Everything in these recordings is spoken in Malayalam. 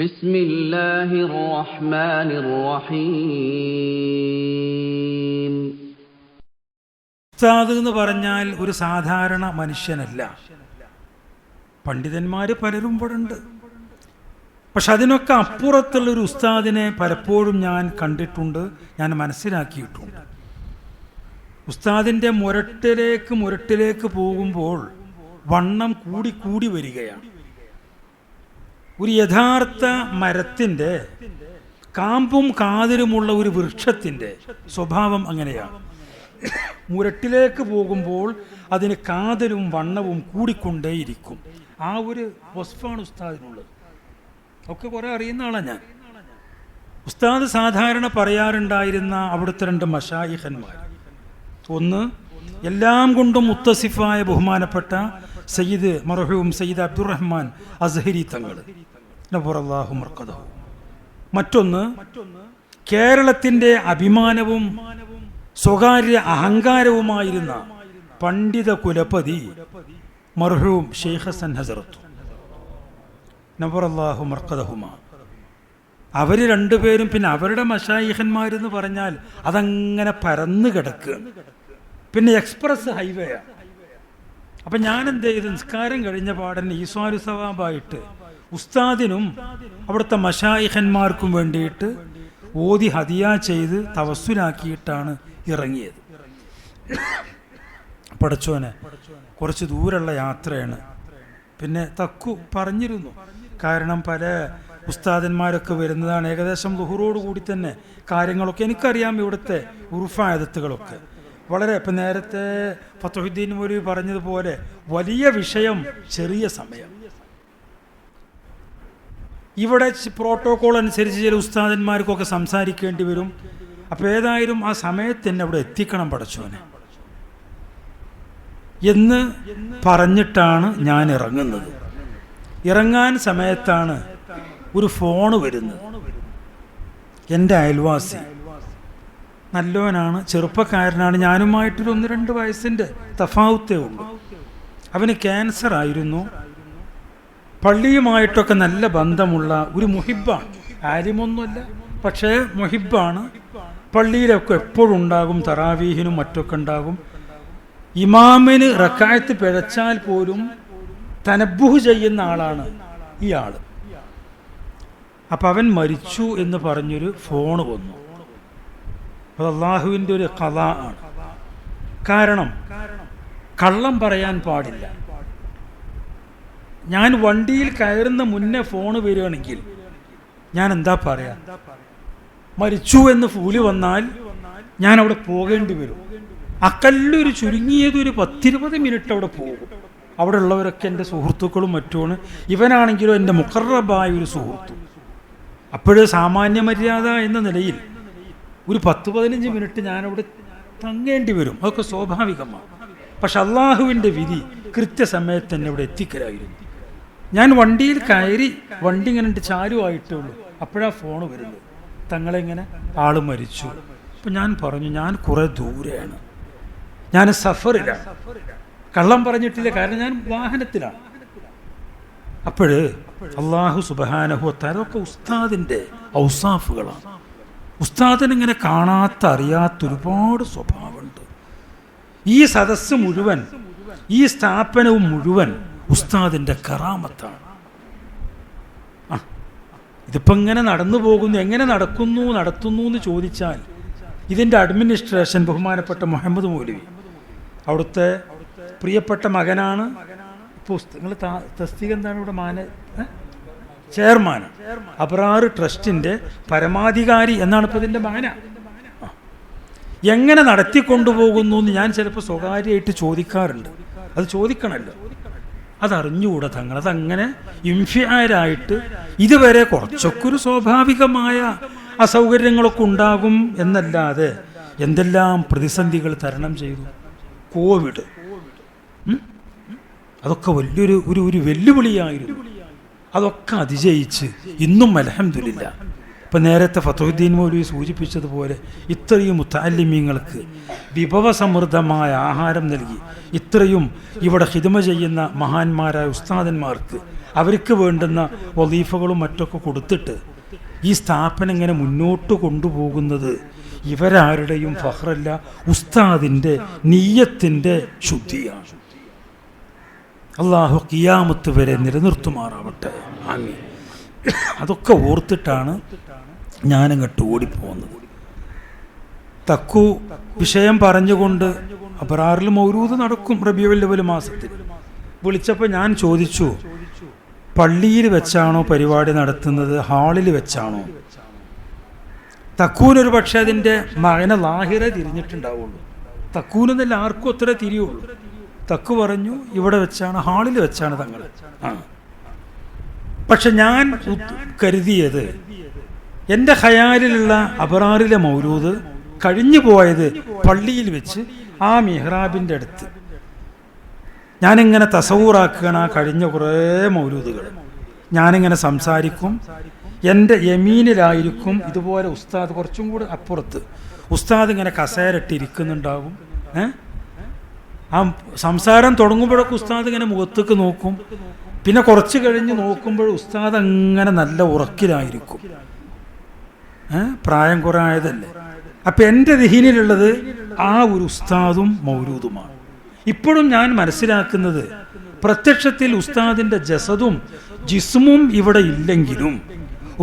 ബിസ്മില്ലാഹിർ റഹ്മാനിർ റഹീം. ഉസ്താദ് എന്ന് പറഞ്ഞാൽ ഒരു സാധാരണ മനുഷ്യനല്ല. പണ്ഡിതന്മാർ പലരും ഇവിടെ ഉണ്ട്. പക്ഷെ അതിനൊക്കെ അപ്പുറത്തുള്ളൊരു ഉസ്താദിനെ പലപ്പോഴും ഞാൻ കണ്ടിട്ടുണ്ട്, ഞാൻ മനസ്സിലാക്കിയിട്ടുണ്ട്. ഉസ്താദിൻ്റെ മുരട്ടിലേക്ക് പോകുമ്പോൾ വണ്ണം കൂടി വരികയാണ്. ഒരു യഥാർത്ഥ മരത്തിൻ്റെ കാമ്പും കാതിരുമുള്ള ഒരു വൃക്ഷത്തിൻ്റെ സ്വഭാവം അങ്ങനെയാണ്. മുരട്ടിലേക്ക് പോകുമ്പോൾ അതിന് കാതലും വണ്ണവും കൂടിക്കൊണ്ടേയിരിക്കും. ആ ഒരു വസ്ഫാണ് ഉസ്താദിനുള്ളത്. ഒക്കെ കുറേ അറിയുന്ന ആളാണ് ഞാൻ. ഉസ്താദ് സാധാരണ പറയാറുണ്ടായിരുന്ന അവിടുത്തെ രണ്ട് മശായിഖന്മാർ, ഒന്ന് എല്ലാം കൊണ്ടും മുത്തസിഫായ ബഹുമാനപ്പെട്ട സയ്യിദ് മർഹൂം സയ്യിദ് അബ്ദുറഹ്മാൻ അസ്ഹരി തങ്ങൾ, നബറല്ലാഹു മർഖദഹു. മറ്റൊന്ന് കേരളത്തിൻ്റെ അഭിമാനവും സ്വകാര്യ അഹങ്കാരവുമായിരുന്ന പണ്ഡിത കുലപതി മർഹൂം ഷെയ്ഖ് ഹസൻ ഹസറത്ത്, നബറല്ലാഹു മർഖദഹുമ. അവർ രണ്ടുപേരും, പിന്നെ അവരുടെ മശായിഖന്മാരെന്ന് പറഞ്ഞാൽ അതങ്ങനെ പരന്നു കിടക്കുകയാണ്. പിന്നെ എക്സ്പ്രസ് ഹൈവേയാണ്. അപ്പം ഞാൻ എന്ത് ചെയ്തു, നിസ്കാരം കഴിഞ്ഞ പാടന്നെ ഈസ്വാലു സവാബായിട്ട് ഉസ്താദിനും അവിടുത്തെ മശായിഖന്മാർക്കും വേണ്ടിയിട്ട് ഓതി ഹദിയ ചെയ്ത് തവസ്സുലാക്കിയിട്ടാണ് ഇറങ്ങിയത്. പടച്ചോനെ, കുറച്ച് ദൂരമുള്ള യാത്രയാണ്. പിന്നെ തക്കു പറഞ്ഞിരുന്നു, കാരണം പല ഉസ്താദന്മാരൊക്കെ വരുന്നതാണ്. ഏകദേശം ളുഹുറോട് കൂടി തന്നെ കാര്യങ്ങളൊക്കെ എനിക്കറിയാം. ഇവിടുത്തെ ഉറുഫായത്തുകളൊക്കെ വളരെ, ഇപ്പം നേരത്തെ ഫതഹുദ്ദീൻ മൗലവി പറഞ്ഞതുപോലെ വലിയ വിഷയം ചെറിയ സമയം. ഇവിടെ പ്രോട്ടോകോൾ അനുസരിച്ച് ചില ഉസ്താദന്മാർക്കൊക്കെ സംസാരിക്കേണ്ടി വരും. അപ്പോൾ ഏതായാലും ആ സമയത്ത് തന്നെ അവിടെ എത്തിക്കണം പടച്ചോനെ എന്ന് പറഞ്ഞിട്ടാണ് ഞാൻ ഇറങ്ങുന്നത്. ഇറങ്ങാൻ സമയത്താണ് ഒരു ഫോണ് വരുന്നത്. എൻ്റെ അയൽവാസി നല്ലവനാണ്, ചെറുപ്പക്കാരനാണ്. ഞാനുമായിട്ടൊരു 1-2 വയസ്സിൻ്റെ തഫാവുത്തേ ഉള്ളൂ. അവന് ക്യാൻസർ ആയിരുന്നു. പള്ളിയുമായിട്ടൊക്കെ നല്ല ബന്ധമുള്ള ഒരു മുഹിബാണ്. ആലിമൊന്നുമല്ല, പക്ഷേ മുഹിബാണ്. പള്ളിയിലൊക്കെ എപ്പോഴും ഉണ്ടാകും, തറാവീഹിനും മറ്റൊക്കെ ഉണ്ടാകും. ഇമാമിന് റക്അത്ത് പിഴച്ചാൽ പോലും തനബ്ബുഹ് ചെയ്യുന്ന ആളാണ് ഇയാൾ. അപ്പം അവൻ മരിച്ചു എന്ന് പറഞ്ഞൊരു ഫോണ് വന്നു. അത് അള്ളാഹുവിൻ്റെ ഒരു ഖളാ ആണ്. കാരണം കള്ളം പറയാൻ പാടില്ല. ഞാൻ വണ്ടിയിൽ കയറുന്ന മുന്നേ ഫോണ് വരികയാണെങ്കിൽ ഞാൻ എന്താ പറയാ, മരിച്ചു എന്ന് ഫൂല് വന്നാൽ ഞാൻ അവിടെ പോകേണ്ടി വരും. അക്കല്ലൊരു ചുരുങ്ങിയതൊരു 10-20 മിനിറ്റ് അവിടെ പോകും. അവിടെ ഉള്ളവരൊക്കെ എൻ്റെ സുഹൃത്തുക്കളും മറ്റുമാണ്. ഇവനാണെങ്കിലും എൻ്റെ മുഖറബായ ഒരു സുഹൃത്തു. അപ്പോഴേ സാമാന്യ മര്യാദ എന്ന നിലയിൽ ഒരു 10-15 മിനിറ്റ് ഞാനവിടെ തങ്ങേണ്ടി വരും. അതൊക്കെ സ്വാഭാവികമാണ്. പക്ഷെ അള്ളാഹുവിൻ്റെ വിധി കൃത്യസമയത്ത് തന്നെ ഇവിടെ എത്തിക്കലായിരുന്നു. ഞാൻ വണ്ടിയിൽ കയറി, വണ്ടി ഇങ്ങനെ ചാരുമായിട്ടേ ഉള്ളൂ, അപ്പോഴാണ് ഫോണ് വരുന്നത്. തങ്ങളെങ്ങനെ ആൾ മരിച്ചു. അപ്പം ഞാൻ പറഞ്ഞു, ഞാൻ കുറേ ദൂരെയാണ്, ഞാൻ സഫറിലാണ്, കള്ളം പറഞ്ഞിട്ടില്ല, കാരണം ഞാൻ വാഹനത്തിലാണ്. അപ്പോഴ് അള്ളാഹു സുബ്ഹാനഹു വ തആല, ഒക്കെ ഉസ്താദിൻ്റെ ഔസാഫുകളാണ്. ഉസ്താദിനിങ്ങനെ കാണാത്ത അറിയാത്ത ഒരുപാട് സ്വഭാവമുണ്ട്. ഈ സദസ്സ് മുഴുവൻ, ഈ സ്ഥാപനവും മുഴുവൻ ഉസ്താദിൻ്റെ കറാമത്താണ്. ഇതിപ്പോൾ ഇങ്ങനെ നടന്നു പോകുന്നു. എങ്ങനെ നടത്തുന്നു എന്ന് ചോദിച്ചാൽ ഇതിൻ്റെ അഡ്മിനിസ്ട്രേഷൻ ബഹുമാനപ്പെട്ട മുഹമ്മദ് മൗലവി, അവിടുത്തെ പ്രിയപ്പെട്ട മകനാണ്. ഇപ്പോൾ നിങ്ങൾ തസ്തിക എന്താണ് ഇവിടെ? ചെയർമാൻ, അബ്രാർ ട്രസ്റ്റിൻ്റെ പരമാധികാരി എന്നാണ് ഇപ്പോൾ ഇതിൻ്റെ മകന. എങ്ങനെ നടത്തിക്കൊണ്ടുപോകുന്നു എന്ന് ഞാൻ ചിലപ്പോൾ സ്വകാര്യമായിട്ട് ചോദിക്കാറുണ്ട്. അത് ചോദിക്കണമല്ലോ, അതറിഞ്ഞുകൂടാ തങ്ങൾ. അതങ്ങനെ ഇൻഫിയാരായിട്ട് ഇതുവരെ കുറച്ചൊക്കെ ഒരു സ്വാഭാവികമായ അസൗകര്യങ്ങളൊക്കെ ഉണ്ടാകും എന്നല്ലാതെ എന്തെല്ലാം പ്രതിസന്ധികൾ തരണം ചെയ്തു. കോവിഡ് അതൊക്കെ വലിയൊരു ഒരു വെല്ലുവിളിയായിരുന്നു. അതൊക്കെ അതിജയിച്ച് ഇന്നും അൽഹംദുലില്ലാ. ഇപ്പം നേരത്തെ ഫതഹുദ്ദീൻ മൗലവി സൂചിപ്പിച്ചതുപോലെ ഇത്രയും മുത്തഅല്ലിമീങ്ങൾക്ക് വിഭവസമൃദ്ധമായ ആഹാരം നൽകി, ഇത്രയും ഇവിടെ ഖിദ്മ ചെയ്യുന്ന മഹാന്മാരായ ഉസ്താദന്മാർക്ക് അവർക്ക് വേണ്ടുന്ന വളീഫകളും മറ്റൊക്കെ കൊടുത്തിട്ട് ഈ സ്ഥാപനം ഇങ്ങനെ മുന്നോട്ട് കൊണ്ടുപോകുന്നത് ഇവരാരുടെയും ഫഖ്റല്ല, ഉസ്താദിൻ്റെ നീയത്തിൻ്റെ ശുദ്ധിയാണ്. അള്ളാഹു ഖിയാമത്ത് വരെ നിലനിർത്തുമാറാവട്ടെ. ആമീൻ. അതൊക്കെ ഓർത്തിട്ടാണ് ഞാനങ്ങോട്ട് ഓടിപ്പോകുന്നത്. തക്കു വിഷയം പറഞ്ഞുകൊണ്ട് അബ്റാറിൽ മൗലൂദ് നടക്കും റബീഉൽ അവ്വൽ മാസത്തിൽ. വിളിച്ചപ്പോൾ ഞാൻ ചോദിച്ചു, പള്ളിയിൽ വെച്ചാണോ പരിപാടി നടത്തുന്നത്, ഹാളിൽ വെച്ചാണോ? തക്കൂനൊരു പക്ഷെ അതിൻ്റെ മകനെ ലാഹിറ തിരിഞ്ഞിട്ടുണ്ടാവുള്ളൂ. തക്കൂനെന്നല്ല ആർക്കും അത്ര തിരിയുള്ളൂ. തക്കു പറഞ്ഞു ഇവിടെ വെച്ചാണ്, ഹാളിൽ വെച്ചാണ് തങ്ങൾ. പക്ഷെ ഞാൻ കരുതിയത് എൻ്റെ ഖയാലിലുള്ള അബ്റാറിലെ മൗലൂദ് കഴിഞ്ഞു പോയത് പള്ളിയിൽ വെച്ച് ആ മിഹ്റാബിൻ്റെ അടുത്ത്. ഞാനിങ്ങനെ തസവൂറാക്കുകയാണ് ആ കഴിഞ്ഞ കുറേ മൗലൂദുകൾ. ഞാനിങ്ങനെ സംസാരിക്കും, എൻ്റെ യമീനിലായിരിക്കും ഇതുപോലെ ഉസ്താദ് കുറച്ചും കൂടി അപ്പുറത്ത്. ഉസ്താദ് ഇങ്ങനെ കസേരട്ടിരിക്കുന്നുണ്ടാവും. ആ സംസാരം തുടങ്ങുമ്പോഴൊക്കെ ഉസ്താദ് ഇങ്ങനെ മുഖത്തേക്ക് നോക്കും. പിന്നെ കുറച്ച് കഴിഞ്ഞ് നോക്കുമ്പോൾ ഉസ്താദ് അങ്ങനെ നല്ല ഉറക്കിലായിരിക്കും. പ്രായം കുറേ ആയതല്ലേ. അപ്പം എൻ്റെ ദിഹീനിലുള്ളത് ആ ഒരു ഉസ്താദും മൗലൂദുമാണ്. ഇപ്പോഴും ഞാൻ മനസ്സിലാക്കുന്നത് പ്രത്യക്ഷത്തിൽ ഉസ്താദിൻ്റെ ജസദും ജിസ്മും ഇവിടെ ഇല്ലെങ്കിലും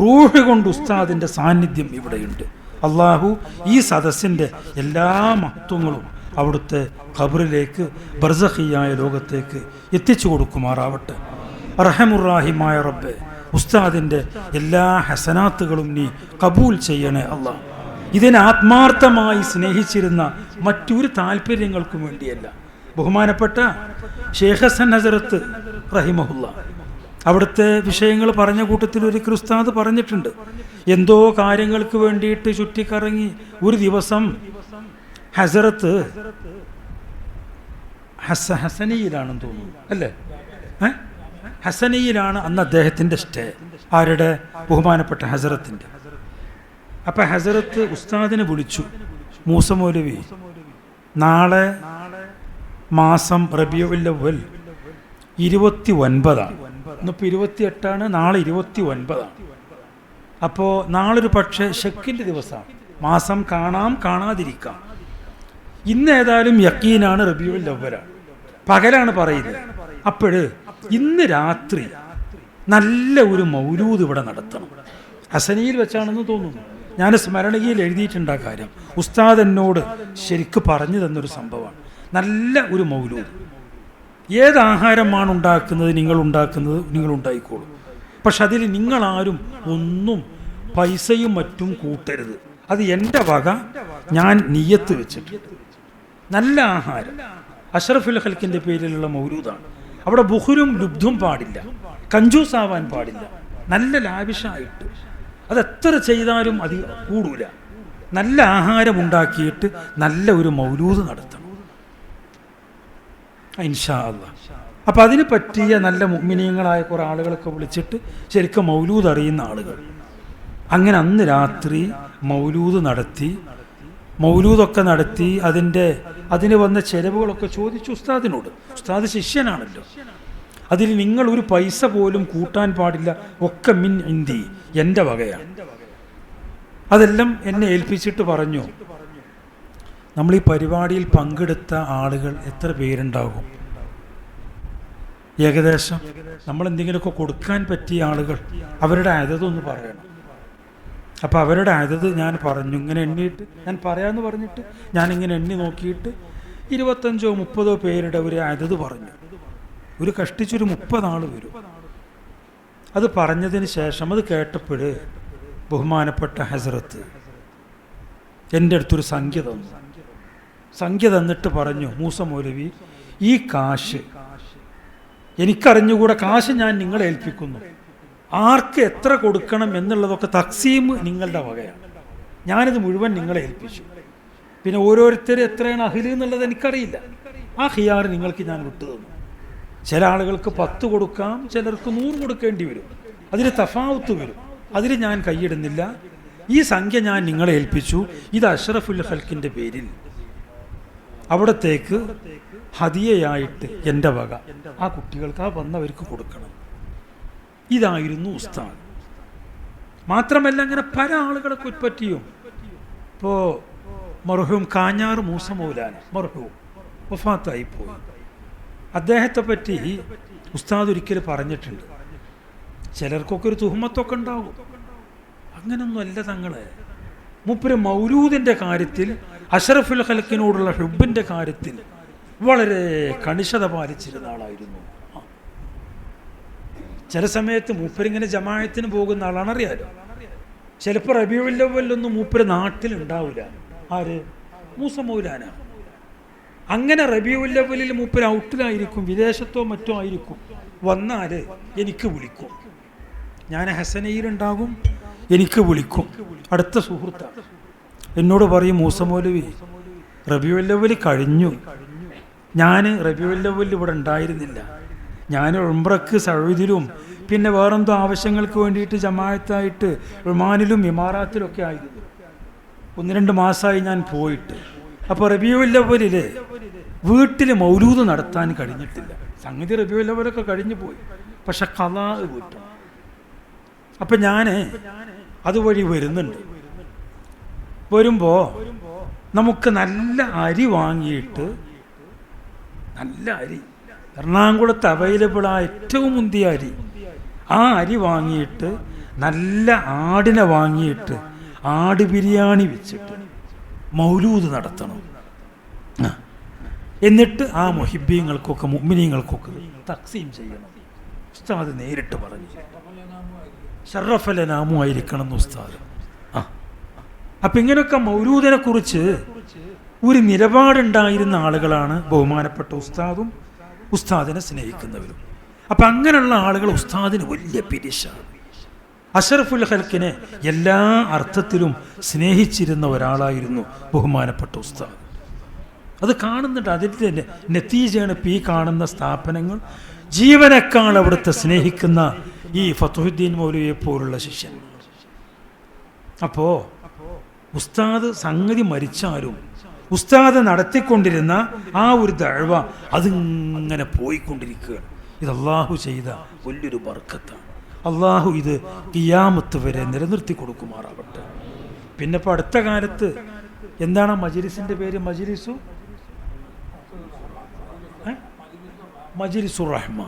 റൂഹ് കൊണ്ട് ഉസ്താദിൻ്റെ സാന്നിധ്യം ഇവിടെയുണ്ട്. അള്ളാഹു ഈ സദസ്സിൻ്റെ എല്ലാ മഹത്വങ്ങളും അവിടുത്തെ ഖബറിലേക്ക് ബർസഖിയായ ലോകത്തേക്ക് എത്തിച്ചു കൊടുക്കുമാറാവട്ടെ. റഹമുറാഹിമായ റബ്ബെ, ഉസ്താദിൻ്റെ എല്ലാ ഹസനാത്തുകളും നീ കബൂൽ ചെയ്യണേ അള്ളാഹ്. ഇതിനെ ആത്മാർത്ഥമായി സ്നേഹിച്ചിരുന്ന മറ്റൊരു താല്പര്യങ്ങൾക്കും വേണ്ടിയല്ല. ബഹുമാനപ്പെട്ട ഷേഖ് ഹസൻ ഹസരത്ത് റഹിമഹുല്ല അവിടുത്തെ വിഷയങ്ങൾ പറഞ്ഞ കൂട്ടത്തിൽ ഒരു ഉസ്താദ് പറഞ്ഞിട്ടുണ്ട്, എന്തോ കാര്യങ്ങൾക്ക് വേണ്ടിയിട്ട് ചുറ്റിക്കറങ്ങി ഒരു ദിവസം ഹസരത്ത് ഹസനിയിലാണെന്ന് തോന്നുന്നു അല്ലേ, ഹസനിയിലാണ് അന്ന് അദ്ദേഹത്തിൻ്റെ സ്റ്റേ. ആരുടെ? ബഹുമാനപ്പെട്ട ഹസരത്തിൻ്റെ. അപ്പം ഹസരത്ത് ഉസ്താദിനെ വിളിച്ചു, മൂസ മൗലവി, നാളെ മാസം റബീഉൽ അവ്വൽ 29, ഇന്നിപ്പോൾ 28, നാളെ 29. അപ്പോൾ നാളൊരു പക്ഷേ ഷക്കിൻ്റെ ദിവസമാണ്, മാസം കാണാം കാണാതിരിക്കാം. ഇന്ന് ഏതായാലും യക്കീനാണ് റബീഉൽ അവ്വലാണ്, പകലാണ് പറയുന്നത്. അപ്പോഴ് ഇന്ന് രാത്രി നല്ല ഒരു മൗലൂദ് ഇവിടെ നടത്തണം. ഹസനിയിൽ വെച്ചാണെന്ന് തോന്നുന്നു. ഞാൻ സ്മരണയിൽ എഴുതിയിട്ടുണ്ട് ആ കാര്യം. ഉസ്താദ് എന്നോട് ശരിക്ക് പറഞ്ഞു തന്നൊരു സംഭവമാണ്. നല്ല ഒരു മൗലൂദ്. ഏത് ആഹാരമാണ് ഉണ്ടാക്കുന്നത് നിങ്ങൾ ഉണ്ടായിക്കോളൂ. പക്ഷെ അതിൽ നിങ്ങളാരും ഒന്നും പൈസയും മറ്റും കൂട്ടരുത്. അത് എൻ്റെ വക ഞാൻ നിയ്യത്ത് വെച്ചിട്ടുണ്ട്. നല്ല ആഹാരം, അഷ്റഫുൽ ഖൽക്കിൻ്റെ പേരിലുള്ള മൗലൂദാണ്. അവിടെ ബുഖുരും ലുബ്ധും പാടില്ല, കഞ്ചൂസാവാൻ പാടില്ല. നല്ല ലാവിഷായിട്ട് അതെത്ര ചെയ്താലും അത് കൂടൂല. നല്ല ആഹാരം ഉണ്ടാക്കിയിട്ട് നല്ല ഒരു മൗലൂദ് നടത്തണം ഇൻഷാ അല്ലാഹ്. അപ്പം അതിന് പറ്റിയ നല്ല മുഅ്മിനീങ്ങളായ കുറേ ആളുകളൊക്കെ വിളിച്ചിട്ട് ശരിക്കും മൗലൂദ് അറിയുന്ന ആളുകൾ, അങ്ങനെ അന്ന് രാത്രി മൗലൂദൊക്കെ നടത്തി അതിന് വന്ന ചെലവുകളൊക്കെ ചോദിച്ചു ഉസ്താദിനോട്. ഉസ്താദ് ശിഷ്യനാണല്ലോ. അതിൽ നിങ്ങൾ ഒരു പൈസ പോലും കൂട്ടാൻ പാടില്ല, ഒക്കെ മിൻ ഇന്ദി, എൻ്റെ വകയാണ്. അതെല്ലാം എന്നെ ഏൽപ്പിച്ചിട്ട് പറഞ്ഞു, നമ്മൾ ഈ പരിപാടിയിൽ പങ്കെടുത്ത ആളുകൾ എത്ര പേരുണ്ടാകും? ഏകദേശം നമ്മൾ എന്തെങ്കിലുമൊക്കെ കൊടുക്കാൻ പറ്റിയ ആളുകൾ, അവരുടെ അതതൊന്ന് പറയണം. അപ്പോൾ അവരുടെ അതത് ഞാൻ പറഞ്ഞു, ഇങ്ങനെ എണ്ണിയിട്ട് ഞാൻ പറയാമെന്ന് പറഞ്ഞിട്ട് ഞാനിങ്ങനെ എണ്ണി നോക്കിയിട്ട് 25 or 30 പേരുടെ ഒരു അതത് പറഞ്ഞു. ഒരു കഷ്ടിച്ചൊരു 30 ആൾ വരും. അത് പറഞ്ഞതിന് ശേഷം അത് കേട്ടപ്പോൾ ബഹുമാനപ്പെട്ട ഹസ്രത്ത് എൻ്റെ അടുത്തൊരു സംഖ്യ തന്നിട്ട് പറഞ്ഞു, മൂസ മൗലവി, ഈ കാശ് എനിക്കറിഞ്ഞുകൂടെ, കാശ് ഞാൻ നിങ്ങളെ ഏൽപ്പിക്കുന്നു. ആർക്ക് എത്ര കൊടുക്കണം എന്നുള്ളതൊക്കെ തക്സീം നിങ്ങളുടെ വകയാണ്. ഞാനിത് മുഴുവൻ നിങ്ങളെ ഏൽപ്പിച്ചു. പിന്നെ ഓരോരുത്തരും എത്രയാണ് അഹില് എന്നുള്ളത് എനിക്കറിയില്ല. ആ ഖിയാർ നിങ്ങൾക്ക് ഞാൻ വിട്ടു തന്നു. ചില ആളുകൾക്ക് 10 കൊടുക്കാം, ചിലർക്ക് 100 കൊടുക്കേണ്ടി വരും. അതിന് തഫാവുത്ത് വരും. അതിൽ ഞാൻ കൈയിടുന്നില്ല. ഈ സംഖ്യ ഞാൻ നിങ്ങളെ ഏൽപ്പിച്ചു. ഇത് അഷ്റഫുൽ ഖൽക്കിൻ്റെ പേരിൽ അവിടത്തേക്ക് ഹദിയയായിട്ട് എൻ്റെ വക ആ കുട്ടികൾക്ക്, ആ വന്നവർക്ക് കൊടുക്കണം. ഇതായിരുന്നു ഉസ്താദ്. മാത്രമല്ല അങ്ങനെ പല ആളുകളെ പറ്റിയും. ഇപ്പോൾ മർഹൂം കാഞ്ഞാർ മൂസ മൗലാന മർഹൂം വഫാത്തായി പോയി. അദ്ദേഹത്തെ പറ്റി ഉസ്താദ് ഒരിക്കൽ പറഞ്ഞിട്ടുണ്ട്. ചിലർക്കൊക്കെ ഒരു തുഹമത്തൊക്കെ ഉണ്ടാകും. അങ്ങനൊന്നുമല്ല തങ്ങളെ. മൂപ്പര് മൗലൂദിൻ്റെ കാര്യത്തിൽ, അഷ്റഫുൽ ഖൽക്കിനോടുള്ള ഹുബ്ബിൻ്റെ കാര്യത്തിൽ വളരെ കണിശത പാലിച്ചിരുന്ന ആളായിരുന്നു. ചില സമയത്ത് മൂപ്പരിങ്ങനെ ജമാഅത്തിന് പോകുന്ന ആളാണ്, അറിയാലോ. ചിലപ്പോൾ റബീഉൽ അവ്വലിലൊന്നും മൂപ്പര് നാട്ടിലുണ്ടാവില്ല. ആര്? മൂസ മൗലാന. അങ്ങനെ റബീഉൽ അവ്വലിൽ മൂപ്പര് ഔട്ടിലായിരിക്കും, വിദേശത്തോ മറ്റോ ആയിരിക്കും. വന്നാൽ എനിക്ക് വിളിക്കും. ഞാൻ ഹസനയിലുണ്ടാകും, എനിക്ക് വിളിക്കും. അടുത്ത സുഹൃത്താണ്. എന്നോട് പറയും, മൂസ മൗലവി റബീഉൽ അവ്വൽ കഴിഞ്ഞു, ഞാൻ റബീഉൽ അവ്വൽ ഇവിടെ ഉണ്ടായിരുന്നില്ല. ഞാൻ ഉംറക്ക് സൗദിയിലും പിന്നെ വേറെന്തോ ആവശ്യങ്ങൾക്ക് വേണ്ടിയിട്ട് ജമാഅത്തായിട്ട് ഒമാനിലും ഇമാറാത്തിലൊക്കെ ആയിരുന്നു. 1-2 മാസമായി ഞാൻ പോയിട്ട്. അപ്പോൾ റബീഉൽ അവ്വലിൽ വീട്ടിൽ മൗലൂദ് നടത്താൻ കഴിഞ്ഞിട്ടില്ല. സംഗതി റബീഉൽ അവ്വലൊക്കെ കഴിഞ്ഞു പോയി, പക്ഷെ ഖളാ വീട്ടു. അപ്പം ഞാൻ അതുവഴി വരുന്നുണ്ട്. വരുമ്പോൾ നമുക്ക് നല്ല അരി വാങ്ങിയിട്ട്, നല്ല അരി, എറണാകുളത്ത് അവൈലബിളായ ഏറ്റവും മുന്തിയ അരി, ആ അരി വാങ്ങിയിട്ട് നല്ല ആടിനെ വാങ്ങിയിട്ട് ആട് ബിരിയാണി വെച്ചിട്ട് മൗലൂദ് നടത്തണം. എന്നിട്ട് ആ മുഹിബ്ബീങ്ങൾക്കൊക്കെ മുഅ്മിനീങ്ങൾക്കൊക്കെ തഖ്സീം ചെയ്യണം. ഉസ്താദ് നേരിട്ട് പറഞ്ഞു. ശറഫലനാമു ആയിരിക്കണം എന്ന് ഉസ്താദ്. അപ്പം ഇങ്ങനെയൊക്കെ മൗലൂദിനെ കുറിച്ച് ഒരു നിലപാടുണ്ടായിരുന്ന ആളുകളാണ് ബഹുമാനപ്പെട്ട ഉസ്താദും ഉസ്താദിനെ സ്നേഹിക്കുന്നവരും. അപ്പം അങ്ങനെയുള്ള ആളുകൾ ഉസ്താദിന് വലിയ പിരിശാണ്. അഷ്റഫുൽ ഖൽക്കിനെ എല്ലാ അർത്ഥത്തിലും സ്നേഹിച്ചിരുന്ന ഒരാളായിരുന്നു ബഹുമാനപ്പെട്ട ഉസ്താദ്. അത് കാണുന്നുണ്ട്. അതിൻ്റെ നതീജയാണ് ഇപ്പോൾ ഈ കാണുന്ന സ്ഥാപനങ്ങൾ. ജീവനേക്കാൾ അവിടുത്തെ സ്നേഹിക്കുന്ന ഈ ഫത്ഹുദ്ദീൻ മൗലവിയെ പോലുള്ള ശിഷ്യൻ. അപ്പോൾ ഉസ്താദ് സംഗതി മരിച്ചാലും ഉസ്താദ് നടത്തിക്കൊണ്ടിരുന്ന ആ ഒരു ദഅവ അതിങ്ങനെ പോയിക്കൊണ്ടിരിക്കുകയാണ്. ഇത് അള്ളാഹു ചെയ്ത വലിയൊരു ബർക്കത്താണ്. അള്ളാഹു ഇത് ഖിയാമത്ത് വരെ നിലനിർത്തി കൊടുക്കുമാറാവട്ടെ. പിന്നെ ഇപ്പോൾ അടുത്ത കാലത്ത് എന്താണ് മജ്ലിസിൻ്റെ പേര്? മജ്ലിസുർ റഹ്മ.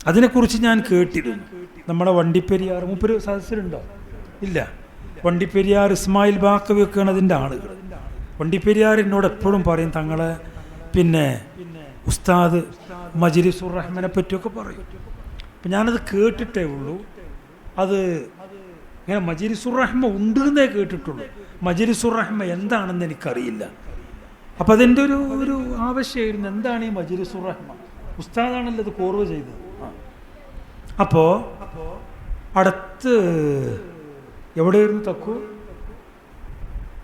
അതിനെക്കുറിച്ച് ഞാൻ കേട്ടിരുന്നു. നമ്മുടെ വണ്ടിപ്പെരിയാർ മൂപ്പര് സദസ്സിലുണ്ടോ? ഇല്ല. വണ്ടിപ്പെരിയാർ ഇസ്മായിൽ ബാക്കവിയൊക്കെയാണ് അതിൻ്റെ ആളുകൾ. വണ്ടിപ്പെരിയാർ എന്നോട് എപ്പോഴും പറയും, തങ്ങളെ പിന്നെ ഉസ്താദ് മജ്ലിസുർ റഹ്മനെ പറ്റിയൊക്കെ പറയും. അപ്പം ഞാനത് കേട്ടിട്ടേ ഉള്ളൂ. അത് ഇങ്ങനെ മജ്ലിസുർ റഹ്മ ഉണ്ട് എന്നേ കേട്ടിട്ടുള്ളൂ. മജ്ലിസുർ റഹ്മ എന്താണെന്ന് എനിക്കറിയില്ല. അപ്പം അതിൻ്റെ ഒരു ആവശ്യമായിരുന്നു, എന്താണ് ഈ മജ്ലിസുർ റഹ്മ? ഉസ്താദാണല്ലോ അത് കോർവ് ചെയ്തത്. അപ്പോൾ അടുത്ത് എവിടെയായിരുന്നു തക്കു?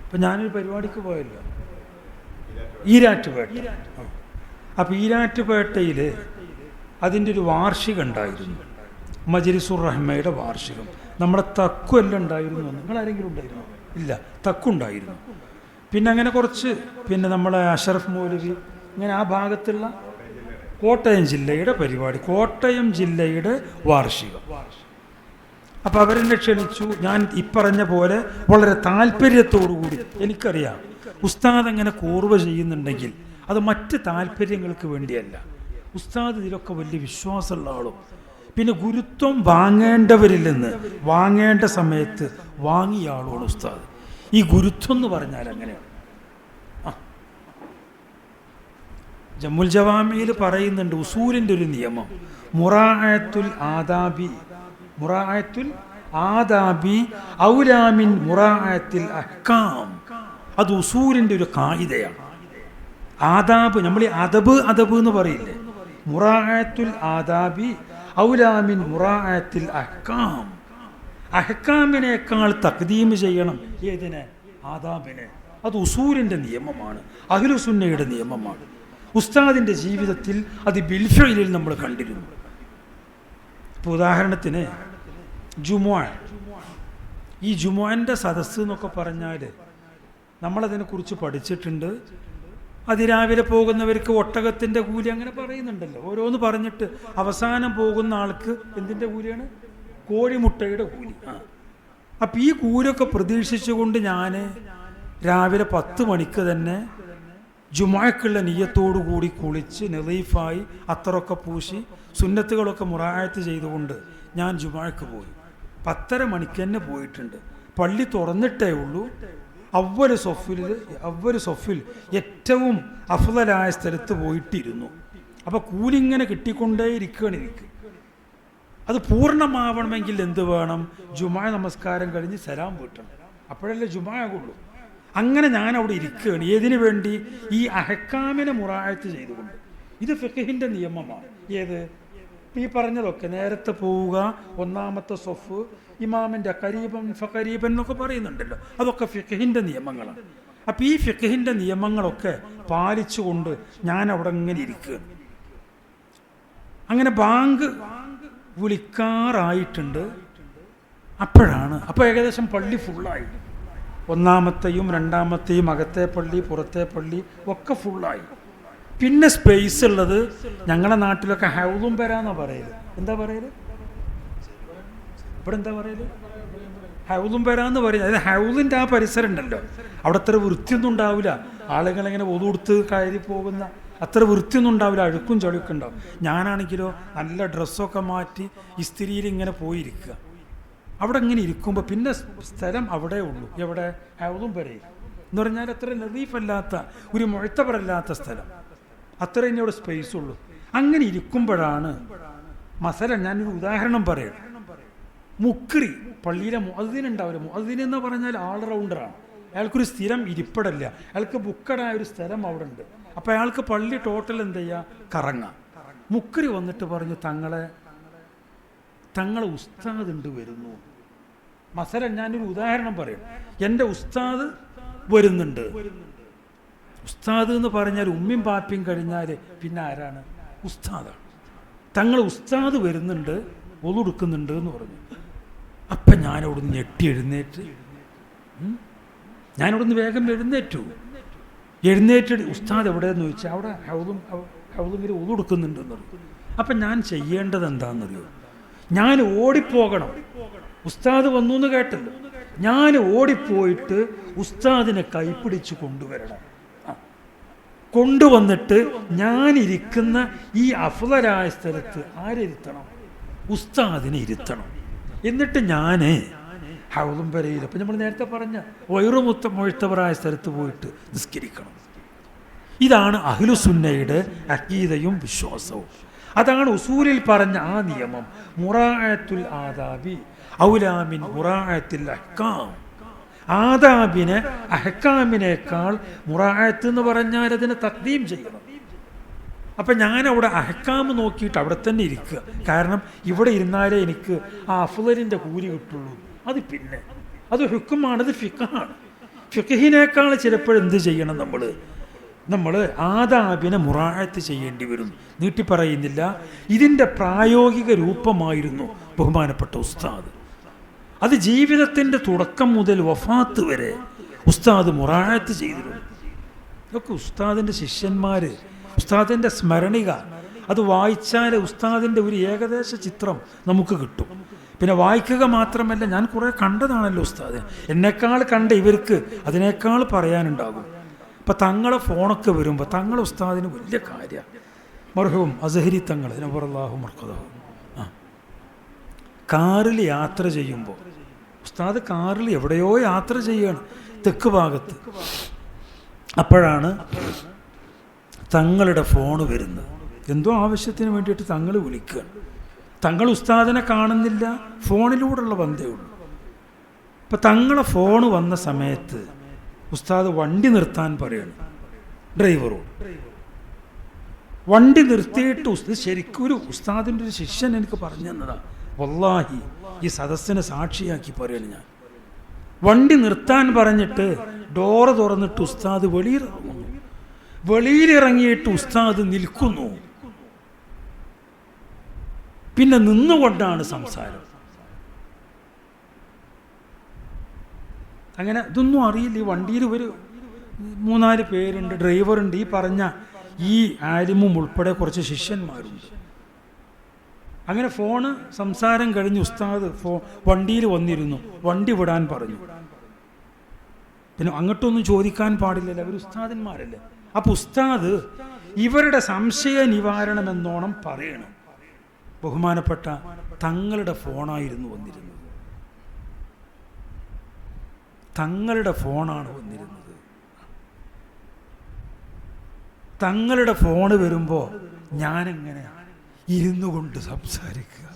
അപ്പം ഞാനൊരു പരിപാടിക്ക് പോയല്ലോ, ഈരാറ്റുപേട്ട. അപ്പം ഈരാറ്റുപേട്ടയിൽ അതിൻ്റെ ഒരു വാർഷികം ഉണ്ടായിരുന്നു, മജ്ലിസുർ റഹ്മയുടെ വാർഷികം. നമ്മുടെ തക്കു എല്ലാം ഉണ്ടായിരുന്നു. നിങ്ങളാരെങ്കിലും ഉണ്ടായിരുന്നോ? ഇല്ല, തക്കുണ്ടായിരുന്നു. പിന്നെ അങ്ങനെ കുറച്ച്, പിന്നെ നമ്മളെ അഷറഫ് മൗലവി, ഇങ്ങനെ ആ ഭാഗത്തുള്ള കോട്ടയം ജില്ലയുടെ പരിപാടി, കോട്ടയം ജില്ലയുടെ വാർഷികം. അപ്പം അവരെന്നെ ക്ഷണിച്ചു. ഞാൻ ഇപ്പറഞ്ഞ പോലെ വളരെ താല്പര്യത്തോടു കൂടി, എനിക്കറിയാം ഉസ്താദ് അങ്ങനെ കോർവ ചെയ്യുന്നുണ്ടെങ്കിൽ അത് മറ്റ് താല്പര്യങ്ങൾക്ക് വേണ്ടിയല്ല. ഉസ്താദ് ഇതിലൊക്കെ വലിയ വിശ്വാസമുള്ള ആളും, പിന്നെ ഗുരുത്വം വാങ്ങേണ്ടവരിൽ നിന്ന് വാങ്ങേണ്ട സമയത്ത് വാങ്ങിയ ആളുമാണ് ഉസ്താദ്. ഈ ഗുരുത്വം എന്ന് പറഞ്ഞാൽ അങ്ങനെയാണ്. ജമ്മുൽ ജവാമിയിൽ പറയുന്നുണ്ട് ഉസൂലിൻ്റെ ഒരു നിയമം, മുറാഅത്തുൽ ആദാബി ഔലാമിൻ മുറാഅത്തിൽ അഹ്കാം. അത് ഉസൂലിൻ്റെ ഒരു കായിദയാണ്. ആദാബ്, നമ്മൾ ഈ അദബ് എന്ന് പറയില്ലേ, മുറാഅത്തുൽ ആദാബി ഔലാമിൻ മുറാഅത്തിൽ അഹ്കാം. അഹ്കാമിനേക്കാൾ തഖ്ദീം ചെയ്യണം ഏതിനെ? ആദാബിനെ. അത് ഉസൂലിൻ്റെ നിയമമാണ്, അഹ്ലുസുന്നയുടെ നിയമമാണ്. ഉസ്താദിൻ്റെ ജീവിതത്തിൽ അത് ബിൽഫിലിൽ നമ്മൾ കണ്ടിരുന്നു. ഇപ്പോൾ ഉദാഹരണത്തിന് ജുമുഅ, ഈ ജുമുഅൻ്റെ സദസ്സ് എന്നൊക്കെ പറഞ്ഞാൽ നമ്മളതിനെക്കുറിച്ച് പഠിച്ചിട്ടുണ്ട്. അതിരാവിലെ പോകുന്നവർക്ക് ഒട്ടകത്തിൻ്റെ കൂലി അങ്ങനെ പറയുന്നുണ്ടല്ലോ. ഓരോന്ന് പറഞ്ഞിട്ട് അവസാനം പോകുന്ന ആൾക്ക് എന്തിൻ്റെ കൂലിയാണ്? കോഴിമുട്ടയുടെ കൂലി. അപ്പം ഈ കൂലൊക്കെ പ്രതീക്ഷിച്ചുകൊണ്ട് ഞാൻ രാവിലെ 10 മണിക്ക് തന്നെ ജുമാക്കുള്ള നിയ്യത്തോടു കൂടി കുളിച്ച് നദീഫായി അത്തറൊക്കെ പൂശി സുന്നത്തുകളൊക്കെ മുറായത്ത് ചെയ്തുകൊണ്ട് ഞാൻ ജുമാക്ക് പോയി. 10:30 മണിക്ക് തന്നെ പോയിട്ടുണ്ട്. പള്ളി തുറന്നിട്ടേ ഉള്ളൂ. അവ്വൽ സൊഫിൽ ഏറ്റവും അഫ്ളലായ സ്ഥലത്ത് പോയിട്ടിരുന്നു. അപ്പോൾ കൂലിങ്ങനെ കിട്ടിക്കൊണ്ടേ ഇരിക്കുകയാണ് എനിക്ക്. അത് പൂർണ്ണമാവണമെങ്കിൽ എന്ത് വേണം? ജുമാ നമസ്കാരം കഴിഞ്ഞ് സലാം വീട്ടണം. അപ്പോഴല്ലേ ജുമാ ആകുള്ളൂ. അങ്ങനെ ഞാൻ അവിടെ ഇരിക്കുകയാണ്. ഏതിനു വേണ്ടി? ഈ അഹ്കാമിനെ മുറായത്ത് ചെയ്തുകൊണ്ട്. ഇത് ഫിഖ്ഹിന്റെ നിയമമാണ്. ഏത്? ഈ പറഞ്ഞതൊക്കെ നേരത്തെ പോവുക, ഒന്നാമത്തെ സൊഫ്, ഇമാമിൻ്റെ ഖരീബൻ ഫഖരീബൻ എന്നൊക്കെ പറയുന്നുണ്ടല്ലോ, അതൊക്കെ ഫിഖ്ഹിന്റെ നിയമങ്ങളാണ്. അപ്പം ഈ ഫിഖ്ഹിന്റെ നിയമങ്ങളൊക്കെ പാലിച്ചുകൊണ്ട് ഞാൻ അവിടെ ഇങ്ങനെ ഇരിക്കുകയാണ്. അങ്ങനെ ബാങ്ക് വിളിക്കാറായിട്ടുണ്ട്. അപ്പോൾ ഏകദേശം പള്ളി ഫുള്ളായി. ഒന്നാമത്തെയും രണ്ടാമത്തെയും അകത്തെ പള്ളി പുറത്തെ പള്ളി ഒക്കെ ഫുള്ളായി. പിന്നെ സ്പേസ് ഉള്ളത് ഞങ്ങളുടെ നാട്ടിലൊക്കെ ഹൗലും പെരാന്നാ പറയല്. എന്താ പറയല്? ഇവിടെ എന്താ പറയല്? ഹൗലും പെരാന്ന് പറയുന്നത്. അതായത് ഹൗലിൻ്റെ ആ പരിസരം ഉണ്ടല്ലോ, അവിടെ അത്ര വൃത്തിയൊന്നും ഉണ്ടാവില്ല. ആളുകളിങ്ങനെ ഒതുകൊടുത്ത് കയറി പോകുന്ന അത്ര വൃത്തിയൊന്നും ഉണ്ടാവില്ല. അഴുക്കും ചളിയൊക്കെ ഉണ്ടാവും. ഞാനാണെങ്കിലോ നല്ല ഡ്രസ്സൊക്കെ മാറ്റി ഇസ്തിരിയിൽ ഇങ്ങനെ പോയിരിക്കുക. അവിടെ ഇങ്ങനെ ഇരിക്കുമ്പോൾ പിന്നെ സ്ഥലം അവിടെ ഉള്ളൂ. എവിടെ? ഹൗലും പെരയിൽ എന്ന് പറഞ്ഞാൽ അത്ര നദീഫല്ലാത്ത, ഒരു മുഴത്തവരല്ലാത്ത സ്ഥലം. അത്ര ഇനി അവിടെ സ്പേസ് ഉള്ളൂ. അങ്ങനെ ഇരിക്കുമ്പോഴാണ് മസല, ഞാനൊരു ഉദാഹരണം പറയാം. മുക്രി പള്ളിയിലെ മുഅദ്ദിനുണ്ടാവില്ല. മുഅദ്ദിൻ എന്ന് പറഞ്ഞാൽ ഓൾറൗണ്ടറാണ്. അയാൾക്കൊരു സ്ഥിരം ഇരിപ്പിടല്ല. അയാൾക്ക് ബുക്കഡായ ഒരു സ്ഥലം അവിടെ ഉണ്ട്. അപ്പം അയാൾക്ക് പള്ളി ടോട്ടൽ എന്ത് ചെയ്യുക? കറങ്ങാം. മുക്രി വന്നിട്ട് പറഞ്ഞു, തങ്ങളെ ഉസ്താദ് ഉണ്ട് വരുന്നു. മസല, ഞാനൊരു ഉദാഹരണം പറയാം. എൻ്റെ ഉസ്താദ് വരുന്നുണ്ട്. ഉസ്താദ് എന്ന് പറഞ്ഞാൽ ഉമ്മയും പാപ്പയും കഴിഞ്ഞാൽ പിന്നെ ആരാണ്? ഉസ്താദാണ്. തങ്ങൾ ഉസ്താദ് വരുന്നുണ്ട്, ഒതുടുക്കുന്നുണ്ട് എന്ന് പറഞ്ഞു. അപ്പം ഞാനവിടുന്ന് ഞെട്ടി എഴുന്നേറ്റ് വേഗം എഴുന്നേറ്റ് ഉസ്താദ് എവിടെയെന്ന് ചോദിച്ചാൽ അവിടെ ഹൗദും ഒതുടുക്കുന്നുണ്ടെന്ന് പറഞ്ഞു. അപ്പം ഞാൻ ചെയ്യേണ്ടത് എന്താണെന്നറിയോ? ഞാൻ ഓടിപ്പോകണം. ഉസ്താദ് വന്നു എന്ന് കേട്ടല്ലോ. ഞാൻ ഓടിപ്പോയിട്ട് ഉസ്താദിനെ കൈപ്പിടിച്ച് കൊണ്ടുവരണം. കൊണ്ടുവന്നിട്ട് ഞാനിരിക്കുന്ന ഈ അഫ്ളലായ സ്ഥലത്ത് ആരിരുത്തണം? ഉസ്താദിനെ ഇരുത്തണം. എന്നിട്ട് ഞാൻ ഹൗദും പെരയിൽ, അപ്പം നമ്മൾ നേരത്തെ പറഞ്ഞ മുഴുത്തവറായ സ്ഥലത്ത് പോയിട്ട് നിസ്കരിക്കണം. ഇതാണ് അഹ്ലുസുന്നയുടെ അഖീദയും വിശ്വാസവും. അതാണ് ഉസൂലിൽ പറഞ്ഞ ആ നിയമം. മുറാഅത്തുൽ ആദാബി ഔലാ മിൻ മുറാഅത്തിൽ അഹ്കാം. ആദാബിനെ അഹ്കാമിനേക്കാൾ മുറാഅത്ത് എന്ന് പറഞ്ഞാൽ അതിനെ തഖ്ദീം ചെയ്യണം. അപ്പം ഞാനവിടെ അഹ്കാം നോക്കിയിട്ട് അവിടെ തന്നെ ഇരിക്കുക. കാരണം ഇവിടെ ഇരുന്നാലേ എനിക്ക് ആ അഫ്ളലിൻ്റെ കൂലി കിട്ടുള്ളൂ. അത് ഹുക്കുമാണ്, അത് ഫിഖാണ്. ഫിഖിനേക്കാൾ ചിലപ്പോൾ എന്ത് ചെയ്യണം? നമ്മൾ ആദാബിനെ മുറാഅത്ത് ചെയ്യേണ്ടി വരും. നീട്ടി പറയുന്നില്ല. ഇതിൻ്റെ പ്രായോഗിക രൂപമായിരുന്നു ബഹുമാനപ്പെട്ട ഉസ്താദ്. അത് ജീവിതത്തിൻ്റെ തുടക്കം മുതൽ വഫാത്ത് വരെ ഉസ്താദ് മുറാഅത്ത് ചെയ്തിരുന്നു. ഇതൊക്കെ ഉസ്താദിൻ്റെ ശിഷ്യന്മാർ, ഉസ്താദിൻ്റെ സ്മരണിക, അത് വായിച്ചാൽ ഉസ്താദിൻ്റെ ഒരു ഏകദേശ ചിത്രം നമുക്ക് കിട്ടും. പിന്നെ വായിക്കുക മാത്രമല്ല, ഞാൻ കുറേ കണ്ടതാണല്ലോ ഉസ്താദ്. എന്നെക്കാൾ കണ്ട ഇവർക്ക് അതിനേക്കാൾ പറയാനുണ്ടാകും. ഇപ്പം തങ്ങളെ ഫോണൊക്കെ വരുമ്പോൾ തങ്ങളെ ഉസ്താദിന് വലിയ കാര്യമാണ്. മർഹൂം അസ്ഹരി തങ്ങൾ നവറല്ലാഹു മർഖദഹു കാറിൽ യാത്ര ചെയ്യുമ്പോൾ, ഉസ്താദ് കാറിൽ എവിടെയോ യാത്ര ചെയ്യുകയാണ് തെക്ക് ഭാഗത്ത്. അപ്പോഴാണ് തങ്ങളുടെ ഫോണ് വരുന്നത്. എന്തോ ആവശ്യത്തിന് വേണ്ടിയിട്ട് തങ്ങൾ വിളിക്കുകയാണ്. തങ്ങൾ ഉസ്താദിനെ കാണുന്നില്ല, ഫോണിലൂടെയുള്ള ബന്ധമേ ഉള്ളൂ. അപ്പം തങ്ങളെ ഫോണ് വന്ന സമയത്ത് ഉസ്താദ് വണ്ടി നിർത്താൻ പറയണം ഡ്രൈവറോട്. വണ്ടി നിർത്തിയിട്ട് ശരിക്കും ഒരു ഉസ്താദിൻ്റെ ഒരു ശിഷ്യൻ എനിക്ക് പറഞ്ഞു തന്നതാണ്. വല്ലാഹി ഈ സദസ്സിനെ സാക്ഷിയാക്കി പറയണം ഞാൻ. വണ്ടി നിർത്താൻ പറഞ്ഞിട്ട് ഡോറ് തുറന്നിട്ട് ഉസ്താദ് വെളിയിലിറങ്ങിയിട്ട് ഉസ്താദ് നിൽക്കുന്നു. പിന്നെ നിന്നുകൊണ്ടാണ് സംസാരം. അങ്ങനെ ഇതൊന്നും അറിയില്ല. ഈ വണ്ടിയിൽ ഒരു 3-4 പേരുണ്ട്, ഡ്രൈവറുണ്ട്, ഈ പറഞ്ഞ ഈ ആലിമും ഉൾപ്പെടെ കുറച്ച് ശിഷ്യന്മാരുണ്ട്. അങ്ങനെ ഫോണ് സംസാരം കഴിഞ്ഞ് ഉസ്താദ് വണ്ടിയിൽ വന്നിരുന്നു. വണ്ടി വിടാൻ പറഞ്ഞു. പിന്നെ അങ്ങോട്ടൊന്നും ചോദിക്കാൻ പാടില്ലല്ലോ, അവർ ഉസ്താദന്മാരല്ലേ. അപ്പൊ ഉസ്താദ് ഇവരുടെ സംശയ നിവാരണം എന്നോണം പറയണം. ബഹുമാനപ്പെട്ട തങ്ങളുടെ ഫോണായിരുന്നു വന്നിരുന്നത്. തങ്ങളുടെ ഫോണാണ് വന്നിരുന്നത്. തങ്ങളുടെ ഫോണ് വരുമ്പോൾ ഞാനെങ്ങനെ ഇരുന്നു കൊണ്ട് സംസാരിക്കുക?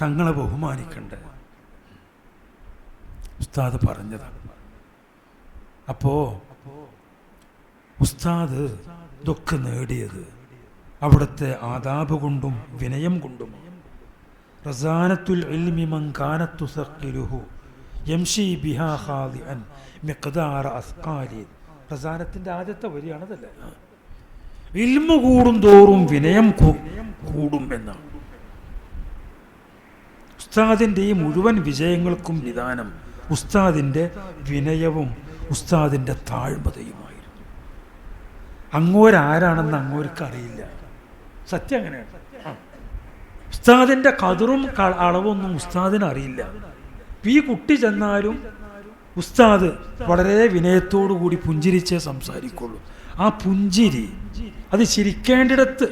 തങ്ങളെ ബഹുമാനിക്കണ്ടേ? ഉസ്താദ് പറഞ്ഞതാണ്. അപ്പോ ഉസ്താദ് ഇതൊക്കെ നേടിയത് അവിടുത്തെ ആദാബ് കൊണ്ടും വിനയം കൊണ്ടും. റസാനത്തുൽ ഇൽമി മൻ കാനത്ത് തുസഖിലുഹു യംശി ബിഹാ ഖാദിഅൻ മിഖ്ദാറ അസ്ഖാലി. റസാനത്തിന്റെ ആദ്യത്തെ വരിയാണതല്ലേ. ഇൽമു കൂടും തോറും വിനയം കൂടും എന്നാണ്. ഉസ്താദിന്റെ ഈ മുഴുവൻ വിജയങ്ങൾക്കും നിദാനം ഉസ്താദിന്റെ വിനയവും ഉസ്താദിന്റെ താഴ്മതയുമായിരുന്നു. അങ്ങോരാരാണെന്ന് അങ്ങോർക്ക് അറിയില്ല. സത്യം അങ്ങനെയാണ്. ഉസ്താദിന്റെ കതിറും അളവൊന്നും ഉസ്താദിന് അറിയില്ല. ഈ കുട്ടി ചെന്നാലും ഉസ്താദ് വളരെ വിനയത്തോടു കൂടി പുഞ്ചിരിച്ചേ സംസാരിക്കുള്ളൂ. ആ പുഞ്ചിരി അത് ചിരിക്കേണ്ടിടത്ത്,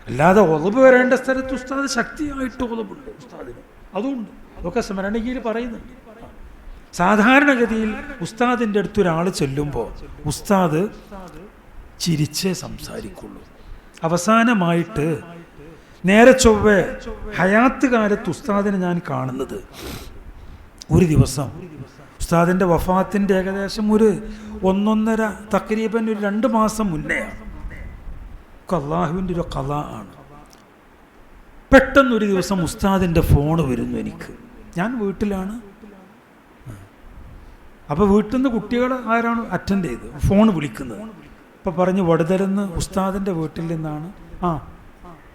അല്ലാതെ ഒളവ് വരേണ്ട സ്ഥലത്ത് ഉസ്താദ് ശക്തിയായിട്ട് ഒളവുണ്ട് ഉസ്താദിന്. അതുകൊണ്ട് അതൊക്കെ സ്മരണയിൽ പറയുന്നുണ്ട്. സാധാരണഗതിയിൽ ഉസ്താദിൻ്റെ അടുത്ത് ഒരാൾ ചെല്ലുമ്പോൾ ഉസ്താദ് ചിരിച്ചേ സംസാരിക്കുള്ളൂ. അവസാനമായിട്ട് നേരെ ചൊവ്വേ ഹയാത്ത് കാലത്ത് ഉസ്താദിനെ ഞാൻ കാണുന്നത് ഒരു ദിവസം ഉസ്താദിൻ്റെ വഫാത്തിൻ്റെ ഏകദേശം ഒരു 1.5 തഖരീബൻ ഒരു 2 മാസം മുന്നെയാണ്. അല്ലാഹുവിൻ്റെ ഒരു ഖളാ ആണ്. പെട്ടെന്നൊരു ദിവസം ഉസ്താദിൻ്റെ ഫോണ് വരുന്നു എനിക്ക്. ഞാൻ വീട്ടിലാണ്. അപ്പോൾ വീട്ടിൽ നിന്ന് കുട്ടികൾ ആരാണ് അറ്റൻഡ് ചെയ്ത് ഫോൺ വിളിക്കുന്നത്. അപ്പോൾ പറഞ്ഞു വടുതലെന്ന് ഉസ്താദിൻ്റെ വീട്ടിൽ നിന്നാണ്.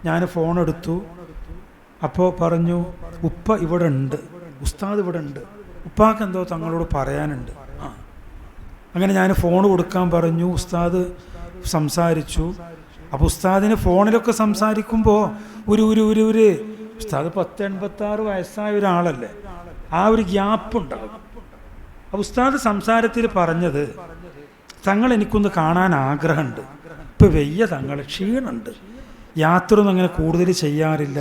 ഞാൻ ഫോൺ എടുത്തു. അപ്പോൾ പറഞ്ഞു ഉപ്പ ഇവിടെ ഉണ്ട്, ഉസ്താദ് ഇവിടെ ഉണ്ട്, ഉപ്പാക്ക് എന്തോ തങ്ങളോട് പറയാനുണ്ട്. അങ്ങനെ ഞാൻ ഫോൺ കൊടുക്കാൻ പറഞ്ഞു. ഉസ്താദ് സംസാരിച്ചു. അപ്പോൾ ഉസ്താദിന് ഫോണിലൊക്കെ സംസാരിക്കുമ്പോൾ ഒരു ഉസ്താദ് 86 വയസ്സായ ഒരാളല്ലേ, ആ ഒരു ഗ്യാപ്പ് ഉണ്ടാകും. അപ്പോൾ ഉസ്താദ് സംസാരത്തിൽ പറഞ്ഞത്, തങ്ങൾ എനിക്കൊന്ന് കാണാൻ ആഗ്രഹമുണ്ട്, ഇപ്പം വെയ്യ തങ്ങൾ, ക്ഷീണമുണ്ട്, യാത്ര ഒന്നും അങ്ങനെ കൂടുതൽ ചെയ്യാറില്ല,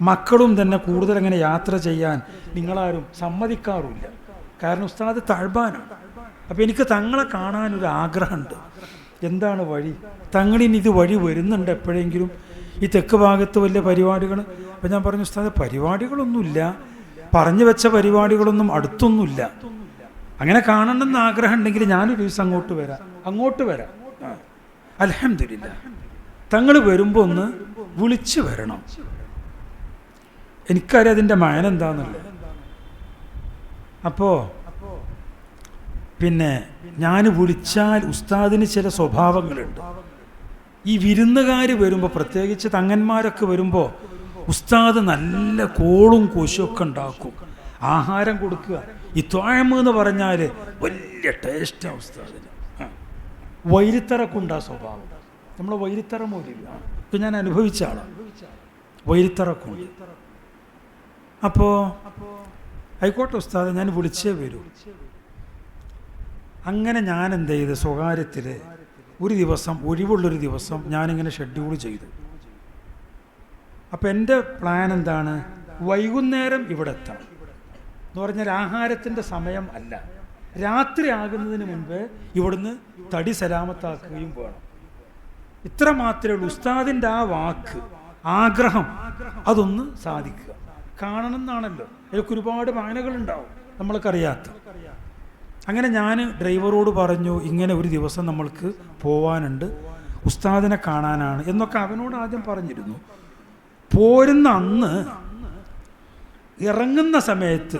മക്കളും തന്നെ കൂടുതൽ അങ്ങനെ യാത്ര ചെയ്യാൻ നിങ്ങളാരും സമ്മതിക്കാറുമില്ല, കാരണം ഉസ്താദ് തഴ്ബാനാണ്. അപ്പം എനിക്ക് തങ്ങളെ കാണാനൊരു ആഗ്രഹമുണ്ട്, എന്താണ് വഴി? തങ്ങളിനി ഇത് വഴി വരുന്നുണ്ട് എപ്പോഴെങ്കിലും ഈ തെക്ക് ഭാഗത്ത് വലിയ പരിപാടികൾ? അപ്പം ഞാൻ പറഞ്ഞു ഉസ്താദ് പരിപാടികളൊന്നുമില്ല, പറഞ്ഞു വെച്ച പരിപാടികളൊന്നും അടുത്തൊന്നുമില്ല, അങ്ങനെ കാണണമെന്ന് ആഗ്രഹം ഉണ്ടെങ്കിൽ ഞാനൊരു ദിവസം അങ്ങോട്ട് വരാം. അൽഹംദുലില്ലാ, തങ്ങൾ വരുമ്പോൾ ഒന്ന് വിളിച്ചു വരണം. എനിക്കറിയാം അതിൻ്റെ മയൻ എന്താന്നുള്ളത്. അപ്പോൾ പിന്നെ ഞാൻ വിളിച്ചാൽ ഉസ്താദിന് ചില സ്വഭാവങ്ങളുണ്ട്. ഈ വിരുന്നുകാർ വരുമ്പോൾ, പ്രത്യേകിച്ച് തങ്ങന്മാരൊക്കെ വരുമ്പോൾ ഉസ്താദ് നല്ല കോളും കോശമൊക്കെ ഉണ്ടാക്കും, ആഹാരം കൊടുക്കുക. ഈ ത്വാഴമ് എന്ന് പറഞ്ഞാൽ വലിയ ടേസ്റ്റാണ് ഉസ്താദിന്. വൈരിത്തറക്കുണ്ടാ സ്വഭാവം. നമ്മളെ വൈരിത്തറ മൂലില്ല, ഇപ്പം ഞാൻ അനുഭവിച്ച ആളാണ്. വൈരിത്തറക്കുണ്ട്. അപ്പോൾ ആയിക്കോട്ടെ ഉസ്താദ്, ഞാൻ വിളിച്ചേ വരൂ. അങ്ങനെ ഞാൻ എന്ത് ചെയ്ത്, സ്വകാര്യത്തിൽ ഒരു ദിവസം, ഒഴിവുള്ളൊരു ദിവസം ഞാനിങ്ങനെ ഷെഡ്യൂൾ ചെയ്തു. അപ്പം എൻ്റെ പ്ലാൻ എന്താണ്, വൈകുന്നേരം ഇവിടെ എത്തണം എന്ന് പറഞ്ഞാൽ ആഹാരത്തിൻ്റെ സമയം അല്ല, രാത്രി ആകുന്നതിന് മുൻപ് ഇവിടുന്ന് തടി സലാമത്താക്കുകയും വേണം. ഇത്ര മാത്രമേ ഉള്ളൂ. ഉസ്താദിൻ്റെ ആ വാക്ക്, ആഗ്രഹം, അതൊന്ന് സാധിക്കുക. കാണണം എന്നാണല്ലോ, അതിലൊക്കെ ഒരുപാട് മാനകളുണ്ടാവും നമ്മൾക്കറിയാത്ത. അങ്ങനെ ഞാൻ ഡ്രൈവറോട് പറഞ്ഞു, ഇങ്ങനെ ഒരു ദിവസം നമ്മൾക്ക് പോവാനുണ്ട്, ഉസ്താദിനെ കാണാനാണ് എന്നൊക്കെ അവനോട് ആദ്യം പറഞ്ഞിരുന്നു. പോരുന്ന അന്ന് ഇറങ്ങുന്ന സമയത്ത്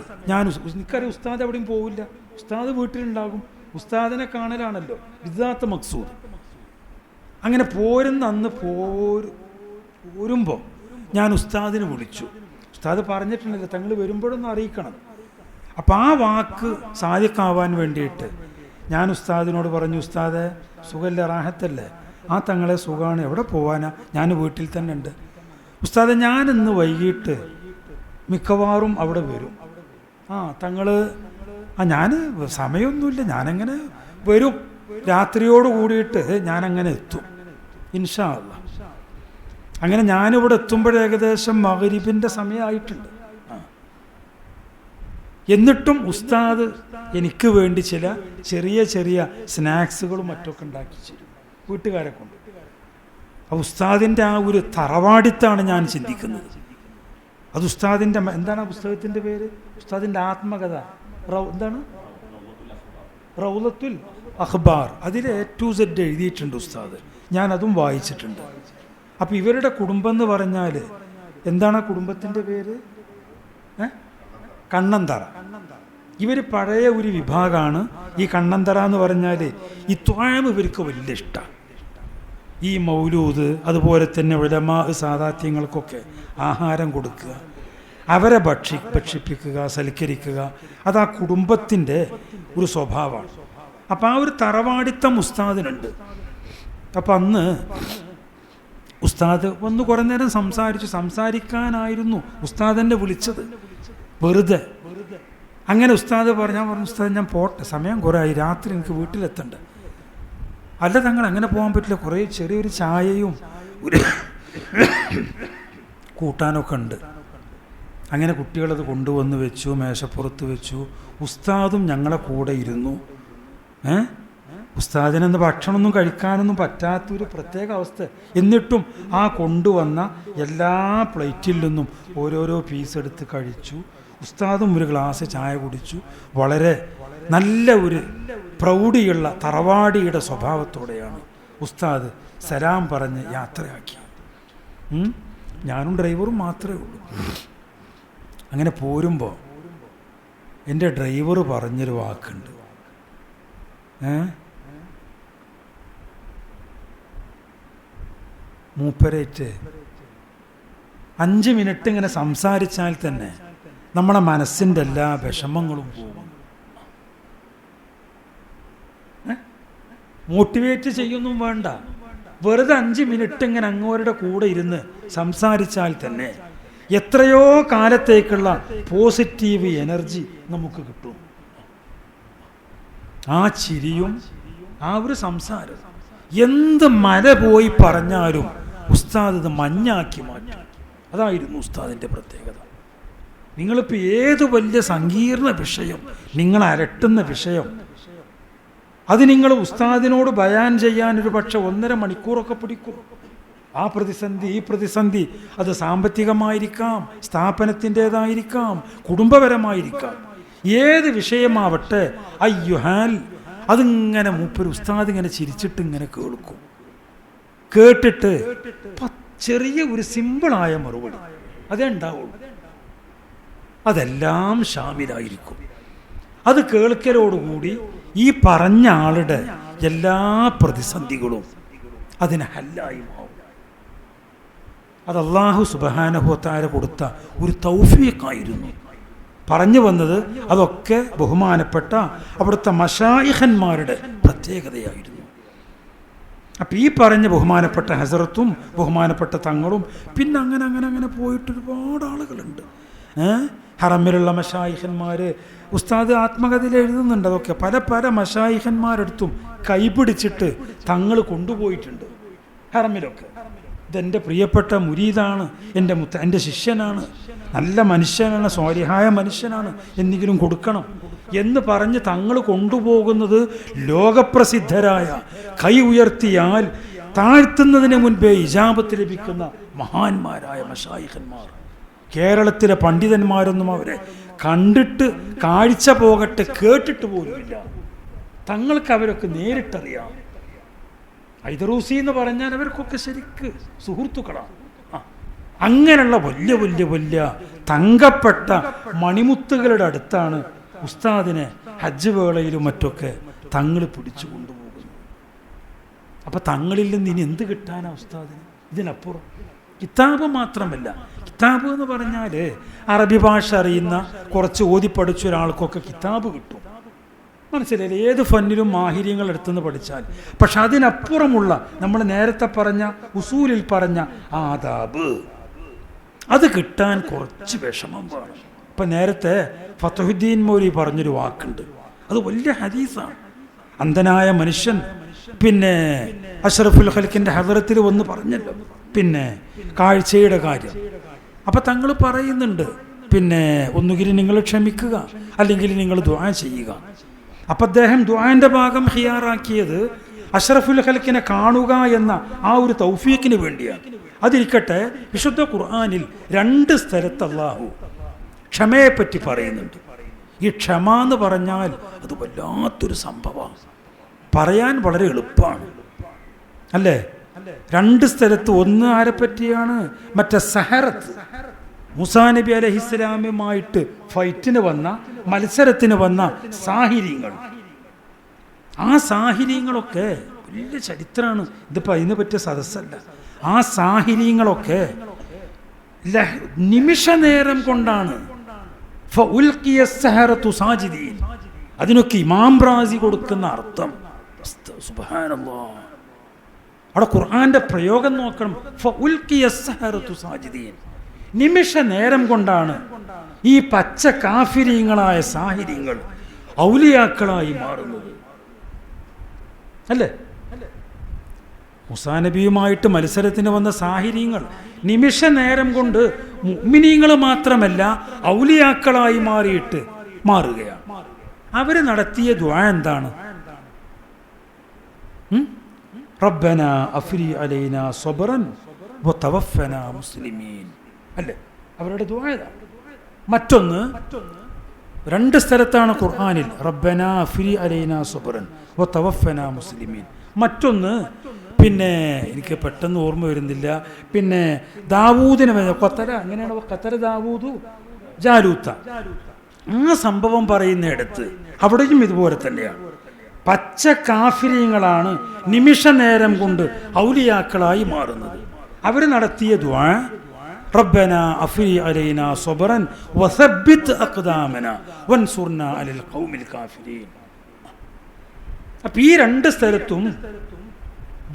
എനിക്കറിയാം ഉസ്താദ് എവിടെയും പോവില്ല, ഉസ്താദ് വീട്ടിലുണ്ടാകും, ഉസ്താദിനെ കാണലാണല്ലോ ഇദാത്ത് മഖ്സൂദ്. അങ്ങനെ പോരുന്ന അന്ന് പോരുമ്പോൾ ഞാൻ ഉസ്താദിനെ വിളിച്ചു. ഉസ്താദ് പറഞ്ഞിട്ടുണ്ടല്ലോ തങ്ങൾ വരുമ്പോഴൊന്നും അറിയിക്കണം. അപ്പം ആ വാക്ക് സാധിക്കാവാൻ വേണ്ടിയിട്ട് ഞാൻ ഉസ്താദിനോട് പറഞ്ഞു, ഉസ്താദെ സുഖല്ലേ, റാഹത്തല്ലേ, ആ തങ്ങളെ സുഖമാണ്, എവിടെ പോവാനാ, ഞാൻ വീട്ടിൽ തന്നെ ഉണ്ട്. ഉസ്താദെ ഞാനിന്ന് വൈകിട്ട് മിക്കവാറും അവിടെ വരും. തങ്ങൾ ഞാൻ സമയമൊന്നുമില്ല, ഞാനങ്ങനെ വരും, രാത്രിയോട് കൂടിയിട്ട് ഞാനങ്ങനെ എത്തും ഇൻഷാ അല്ലാഹ്. അങ്ങനെ ഞാനിവിടെ എത്തുമ്പോൾ ഏകദേശം മഗ്‌രിബിൻ്റെ സമയമായിട്ടുണ്ട്. എന്നിട്ടും ഉസ്താദ് എനിക്ക് വേണ്ടി ചില ചെറിയ ചെറിയ സ്നാക്സുകളും മറ്റൊക്കെ ഉണ്ടാക്കി തരും വീട്ടുകാരെ കൊണ്ട്. ഉസ്താദിൻ്റെ ആ ഒരു തറവാടിത്താണ് ഞാൻ ചിന്തിക്കുന്നത്. അത് ഉസ്താദിൻ്റെ എന്താണ് ആ പുസ്തകത്തിൻ്റെ പേര്? ഉസ്താദിൻ്റെ ആത്മകഥ എന്താണ്? റൗളത്തുൽ അഖ്ബാർ. അതിൽ A to Z എഴുതിയിട്ടുണ്ട് ഉസ്താദ്. ഞാനതും വായിച്ചിട്ടുണ്ട്. അപ്പം ഇവരുടെ കുടുംബം എന്ന് പറഞ്ഞാൽ എന്താണ് ആ കുടുംബത്തിൻ്റെ പേര്? കണ്ണന്തറ. ഇവർ പഴയ ഒരു വിഭാഗമാണ്. ഈ കണ്ണന്തറ എന്ന് പറഞ്ഞാൽ ഈ ത്വാം ഇവർക്ക് വലിയ ഇഷ്ടമാണ്. ഈ മൗലൂദ്, അതുപോലെ തന്നെ ഉലമാ സാദാത്യങ്ങൾക്കൊക്കെ ആഹാരം കൊടുക്കുക, അവരെ ഭക്ഷിപ്പിക്കുക, സൽക്കരിക്കുക, അത് ആ കുടുംബത്തിൻ്റെ ഒരു സ്വഭാവമാണ്. അപ്പം ആ ഒരു തറവാടിത്തം ഉസ്താദിനുണ്ട്. അപ്പം അന്ന് ഉസ്താദ് വന്ന് കുറേ നേരം സംസാരിക്കാനായിരുന്നു ഉസ്താദിനെ വിളിച്ചത്, വെറുതെ. അങ്ങനെ ഉസ്താദ് ഞാൻ പറഞ്ഞു ഉസ്താദ് ഞാൻ പോട്ടെ, സമയം കുറേ ആയി, രാത്രി എനിക്ക് വീട്ടിലെത്തണ്ട. അല്ല തങ്ങൾ അങ്ങനെ പോകാൻ പറ്റില്ല, കുറേ ചെറിയൊരു ചായയും ഒരു കൂട്ടാനൊക്കെ ഉണ്ട്. അങ്ങനെ കുട്ടികളത് കൊണ്ടുവന്ന് വെച്ചു, മേശപ്പുറത്ത് വെച്ചു. ഉസ്താദും ഞങ്ങളെ കൂടെ ഇരുന്നു. ഉസ്താദിനെന്ന് ഭക്ഷണമൊന്നും കഴിക്കാനൊന്നും പറ്റാത്തൊരു പ്രത്യേക അവസ്ഥ. എന്നിട്ടും ആ കൊണ്ടുവന്ന എല്ലാ പ്ലേറ്റിൽ നിന്നും ഓരോരോ പീസ് എടുത്ത് കഴിച്ചു. ഉസ്താദും ഒരു ഗ്ലാസ് ചായ കുടിച്ചു. വളരെ നല്ല ഒരു പ്രൗഢിയുള്ള തറവാടിയുടെ സ്വഭാവത്തോടെയാണ് ഉസ്താദ് സലാം പറഞ്ഞ് യാത്രയാക്കി. ഞാനും ഡ്രൈവറും മാത്രമേ ഉള്ളൂ. അങ്ങനെ പോരുമ്പോൾ എൻ്റെ ഡ്രൈവർ പറഞ്ഞൊരു വാക്കുണ്ട്. മൂപ്പരേറ്റ് 5 മിനിറ്റ് ഇങ്ങനെ സംസാരിച്ചാൽ തന്നെ നമ്മളെ മനസ്സിൻ്റെ എല്ലാ വിഷമങ്ങളും പോകും. മോട്ടിവേറ്റ് ചെയ്യൊന്നും വേണ്ട, വെറുതെ 5 മിനിറ്റ് ഇങ്ങനെ അങ്ങോരുടെ കൂടെ ഇരുന്ന് സംസാരിച്ചാൽ തന്നെ എത്രയോ കാലത്തേക്കുള്ള പോസിറ്റീവ് എനർജി നമുക്ക് കിട്ടും. ആ ചിരിയും ആ ഒരു സംസാരം, എന്ത് മല പോയി പറഞ്ഞാലും ഉസ്താദ് ഇത് മഞ്ഞാക്കി മാറ്റും. അതായിരുന്നു ഉസ്താദിൻ്റെ പ്രത്യേകത. നിങ്ങളിപ്പോൾ ഏത് വലിയ സങ്കീർണ വിഷയം, നിങ്ങൾ അരട്ടുന്ന വിഷയം, അത് നിങ്ങൾ ഉസ്താദിനോട് ബയാൻ ചെയ്യാൻ ഒരു പക്ഷെ 1.5 മണിക്കൂറൊക്കെ പിടിക്കും. ആ പ്രതിസന്ധി, ഈ പ്രതിസന്ധി, അത് സാമ്പത്തികമായിരിക്കാം, സ്ഥാപനത്തിൻ്റെതായിരിക്കാം, കുടുംബപരമായിരിക്കാം, ഏത് വിഷയമാവട്ടെ, അയ്യുഹാൽ അതിങ്ങനെ മൂപ്പര് ഉസ്താദ് ഇങ്ങനെ ചിരിച്ചിട്ട് ഇങ്ങനെ കേൾക്കും. കേട്ടിട്ട് ചെറിയ ഒരു സിമ്പിളായ മറുപടി അതേ ഉണ്ടാവുള്ളൂ. അതെല്ലാം ഷാമിലായിരിക്കും. അത് കേൾക്കലോടുകൂടി ഈ പറഞ്ഞ ആളുടെ എല്ലാ പ്രതിസന്ധികളും അതിന് ഹല്ലായി മാറും. അത് അല്ലാഹു സുബ്ഹാനഹു വ തആല കൊടുത്ത ഒരു തൗഫീഖായിരുന്നു. പറഞ്ഞു വന്നത് അതൊക്കെ ബഹുമാനപ്പെട്ട അവിടുത്തെ മശായിഖന്മാരുടെ പ്രത്യേകതയായിരുന്നു. അപ്പം ഈ പറഞ്ഞ ബഹുമാനപ്പെട്ട ഹസറത്തും ബഹുമാനപ്പെട്ട തങ്ങളും പിന്നെ അങ്ങനെ അങ്ങനെ അങ്ങനെ പോയിട്ട് ഒരുപാട് ആളുകളുണ്ട്. ഹറമിലുള്ള മശായിഖന്മാർ, ഉസ്താദ് ആത്മകഥയിൽ എഴുതുന്നുണ്ട്. അതൊക്കെ പല പല മശായിഖന്മാരെടുത്തും കൈപിടിച്ചിട്ട് തങ്ങൾ കൊണ്ടുപോയിട്ടുണ്ട് ഹറമിലൊക്കെ. ഇതെൻ്റെ പ്രിയപ്പെട്ട മുരീദാണ്, എൻ്റെ ശിഷ്യനാണ്, നല്ല മനുഷ്യനാണ്, സ്വാലിഹായ മനുഷ്യനാണ്, എന്തെങ്കിലും കൊടുക്കണം എന്ന് പറഞ്ഞ് തങ്ങൾ കൊണ്ടുപോകുന്നത് ലോകപ്രസിദ്ധരായ, കൈ ഉയർത്തിയാൽ താഴ്ത്തുന്നതിന് മുൻപേ ഇജാബത്ത് ലഭിക്കുന്ന മഹാന്മാരായ മശായിഖന്മാർ. കേരളത്തിലെ പണ്ഡിതന്മാരൊന്നും അവരെ കണ്ടിട്ട് കാഴ്ച പോകട്ടെ കേട്ടിട്ട് പോലുമില്ല. തങ്ങൾക്ക് അവരൊക്കെ നേരിട്ടറിയാം. ഐദറൂസി എന്ന് പറഞ്ഞാൽ അവർക്കൊക്കെ ശരിക്ക് സുഹൃത്തുക്കളാണ്. അങ്ങനെയുള്ള വലിയ വലിയ വലിയ തങ്കപ്പെട്ട മണിമുത്തുകളുടെ അടുത്താണ് ഉസ്താദിനെ ഹജ്ജ് വേളയിലും മറ്റൊക്കെ തങ്ങൾ പിടിച്ചു കൊണ്ടുപോകുന്നത്. അപ്പം തങ്ങളിൽ നിന്ന് ഇനി എന്ത് കിട്ടാനാ ഉസ്താദിന്? ഇതിനപ്പുറം കിതാബ് മാത്രമല്ല. കിതാബ് എന്ന് പറഞ്ഞാൽ അറബി ഭാഷ അറിയുന്ന കുറച്ച് ഓതി പഠിച്ച ഒരാൾക്കൊക്കെ കിതാബ് കിട്ടും. മനസ്സിലായില്ലേ? ഏത് ഫന്നിലും മാഹിര്യങ്ങൾ എടുത്തുനിന്ന് പഠിച്ചാൽ. പക്ഷെ അതിനപ്പുറമുള്ള നമ്മൾ നേരത്തെ പറഞ്ഞ ഉസൂലിൽ പറഞ്ഞ ആദാബ് അത് കിട്ടാൻ കുറച്ച് വിഷമം വേണം. ഇപ്പം നേരത്തെ ഫതഹുദ്ദീൻ മൗലവി പറഞ്ഞൊരു വാക്കുണ്ട്, അത് വലിയ ഹദീസാണ്. അന്ധനായ മനുഷ്യൻ പിന്നെ അഷ്റഫുൽ ഖൽക്കിന്റെ ഹദറത്തിൽ വന്ന് പറഞ്ഞല്ലോ പിന്നെ കാഴ്ചയുടെ കാര്യം. അപ്പം തങ്ങൾ പറയുന്നുണ്ട് പിന്നെ ഒന്നുകിൽ നിങ്ങൾ ക്ഷമിക്കുക, അല്ലെങ്കിൽ നിങ്ങൾ ദുആ ചെയ്യുക. അപ്പം അദ്ദേഹം ദുആന്റെ ഭാഗം ഖിയാറാക്കിയത് അഷ്റഫുൽ ഖൽക്കിനെ കാണുക എന്ന ആ ഒരു തൗഫീഖിന് വേണ്ടിയാണ്. അതിരിക്കട്ടെ, വിശുദ്ധ ഖുർആനിൽ 2 സ്ഥലത്ത് അല്ലാഹു ക്ഷമയെപ്പറ്റി പറയുന്നുണ്ട്. ഈ ക്ഷമ എന്ന് പറഞ്ഞാൽ അത് വല്ലാത്തൊരു സംഭവമാണ്, പറയാൻ വളരെ എളുപ്പമാണ് അല്ലേ? 2 സ്ഥലത്ത്, ഒന്ന് ആരെപ്പറ്റിയാണ്? മറ്റേ സഹറത്ത്, മൂസാ നബി അലൈഹിസ്സലാമുമായിട്ട് ഫൈറ്റിന് വന്ന, മത്സരത്തിന് വന്ന സാഹിര്യങ്ങൾ. ആ സാഹിര്യങ്ങളൊക്കെ വലിയ ചരിത്രമാണ്. ഇതിപ്പോൾ അതിന് പറ്റിയ സദസ്സല്ല. ആ സാഹിര്യങ്ങളൊക്കെ നിമിഷ നേരം കൊണ്ടാണ് അതിനൊക്കെ ഇമാം റാസി കൊടുക്കുന്ന അർത്ഥം സുബ്ഹാനല്ലാഹ്. അവിടെ ഖുർആന്റെ പ്രയോഗം നോക്കണം. നിമിഷ നേരം കൊണ്ടാണ് ഈ പച്ച കാഫിരീങ്ങളായ സാഹിര്യങ്ങൾ ഔലിയാക്കളായി മാറുന്നത് അല്ലേ? മൂസാ നബിയുമായിട്ട് മത്സരത്തിന് വന്ന സാഹിര്യങ്ങൾ നിമിഷ നേരം കൊണ്ട് മുഅ്മിനീങ്ങൾ മാത്രമല്ല ഔലിയാക്കളായി മാറുകയാണ്. അവര് നടത്തിയ ദുആ എന്താണ്? റബ്ബനാ അഫ്രി അലൈനാ സബ്റൻ വതവഫനാ മുസ്ലിമീൻ അല്ലേ? അവരുടെ ദുആ ഇതാണ്. മറ്റൊന്ന്, 2 സ്ഥലത്താണ് ഖുർആനിൽ റബ്ബനാ അഫ്രി അലൈനാ സബ്റൻ വതവഫനാ മുസ്ലിമീൻ. മറ്റൊന്ന് പിന്നെ എനിക്ക് പെട്ടെന്ന് ഓർമ്മ വരുന്നില്ല. പിന്നെ ദാവൂദിനെ ഖത്തര, അങ്ങനെയാണ് ഖത്തര ദാവൂദു ജാലൂത്ത, ആ സംഭവം പറയുന്നിടത്ത് അവിടെയും ഇതുപോലെ തന്നെയാണ്. പച്ച കാഫിര്യങ്ങളാണ് നിമിഷ നേരം കൊണ്ട് ഔലിയാക്കളായി മാറുന്നത്. അവർ നടത്തിയ ദുആ റബ്ബനാ അഫ്രി അലൈനാ സബ്റൻ വസബ്ബിത് അഖ്ദാമനാ വൻസുർനാ അലൽ ഖൗമിൽ കാഫിരീൻ. അപ്പം ഈ 2 സ്ഥലത്തും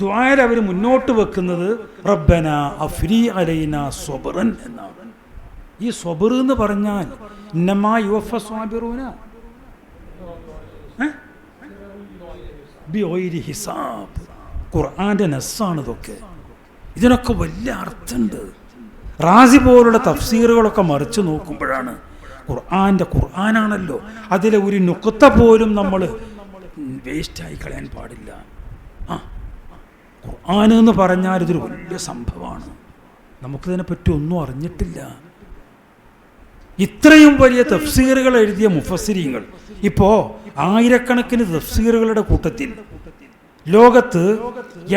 ദുആയിൽ അവർ മുന്നോട്ട് വെക്കുന്നത് റബ്ബനാ അഫ്രി അലൈനാ സബ്റൻ എന്നാണ്. ഈ സബ്ർ എന്ന് പറഞ്ഞാൽ ഇന്നമാ യുവഫ സ്വാബിറൂന ബിഗൈരി ഹിസാബ്. ഖുർആന്റെ നസ്സാണ് ഇതൊക്കെ. ഇതിനൊക്കെ വലിയ അർത്ഥമുണ്ട്. റാസി പോലുള്ള തഫ്സീറുകളൊക്കെ മറിച്ച് നോക്കുമ്പോഴാണ് ഖുർആനാണല്ലോ, അതിലെ ഒരു നുക്ത പോലും നമ്മൾ വേസ്റ്റായി കളയാൻ പാടില്ല. ഖുർആൻ എന്ന് പറഞ്ഞാൽ ഇതൊരു വലിയ സംഭവമാണ്. നമുക്കിതിനെപ്പറ്റി ഒന്നും അറിഞ്ഞിട്ടില്ല. ഇത്രയും വലിയ തഫ്സീറുകൾ എഴുതിയ മുഫസ്സിരീങ്ങൾ, ഇപ്പോൾ ആയിരക്കണക്കിന് തഫ്സീറുകളുടെ കൂട്ടത്തിൽ ലോകത്ത്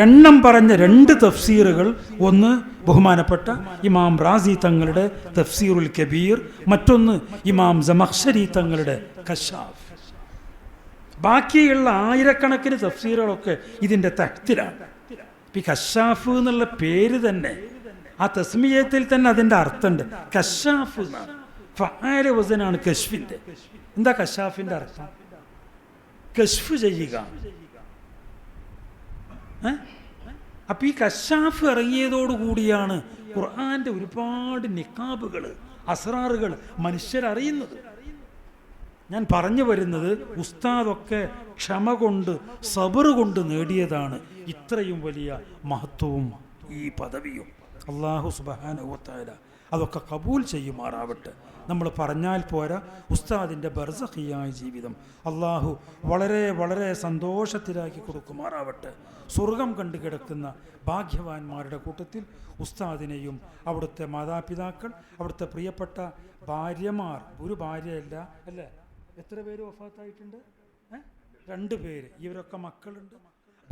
എണ്ണം പറഞ്ഞ 2 തഫ്സീറുകൾ, ഒന്ന് ബഹുമാനപ്പെട്ട ഇമാം റാസി തങ്ങളുടെ തഫ്സീറുൽ കബീർ, മറ്റൊന്ന് ഇമാം സമഖ്ശരി തങ്ങളുടെ കശാഫ്. ബാക്കിയുള്ള ആയിരക്കണക്കിന് തഫ്സീറുകളൊക്കെ ഇതിൻ്റെ തഹ്തിലാണ്. ഈ കശാഫ് എന്നുള്ള പേര് തന്നെ, ആ തസ്മിയത്തിൽ തന്നെ അതിൻ്റെ അർത്ഥമുണ്ട്. കശാഫ് എന്നാണ്, ഫഅല വസനാണ് കശ്ഫിൻ്റെ. എന്താ കശാഫിൻ്റെ അർത്ഥം? കശ്ഫ് ചെയ്യുക. അപ്പം ഈ കശാഫ് ഇറങ്ങിയതോടുകൂടിയാണ് ഖുർആന്റെ ഒരുപാട് നിഖാബുകൾ, അസ്റാറുകൾ മനുഷ്യരറിയുന്നത്. ഞാൻ പറഞ്ഞു വരുന്നത്, ഉസ്താദൊക്കെ ക്ഷമ കൊണ്ട് സബർ കൊണ്ട് നേടിയതാണ് ഇത്രയും വലിയ മഹത്വവും ഈ പദവിയും. അല്ലാഹു സുബ്ഹാനഹു വ തആല അതൊക്കെ കബൂൽ ചെയ്യുമാറാവട്ടെ. നമ്മൾ പറഞ്ഞാൽ പോരാ, ഉസ്താദിൻ്റെ ബർസഖിയായ ജീവിതം അള്ളാഹു വളരെ വളരെ സന്തോഷത്തിലാക്കി കൊടുക്കുമാറാവട്ടെ. സ്വർഗം കണ്ടു കിടക്കുന്ന ഭാഗ്യവാന്മാരുടെ കൂട്ടത്തിൽ ഉസ്താദിനെയും അവിടുത്തെ മാതാപിതാക്കൾ, അവിടുത്തെ പ്രിയപ്പെട്ട ഭാര്യമാർ, ഒരു ഭാര്യയല്ല അല്ലേ, എത്ര പേര് വഫാത്തായിട്ടുണ്ട്? 2 പേര്. ഇവരൊക്കെ മക്കളുണ്ട്,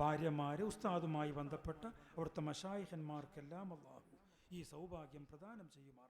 ഭാര്യമാര്, ഉസ്താദുമായി ബന്ധപ്പെട്ട അവിടുത്തെ മശായിഖന്മാർക്കെല്ലാം അള്ളാഹു ഈ സൗഭാഗ്യം പ്രദാനം ചെയ്യുമാറാവട്ടെ.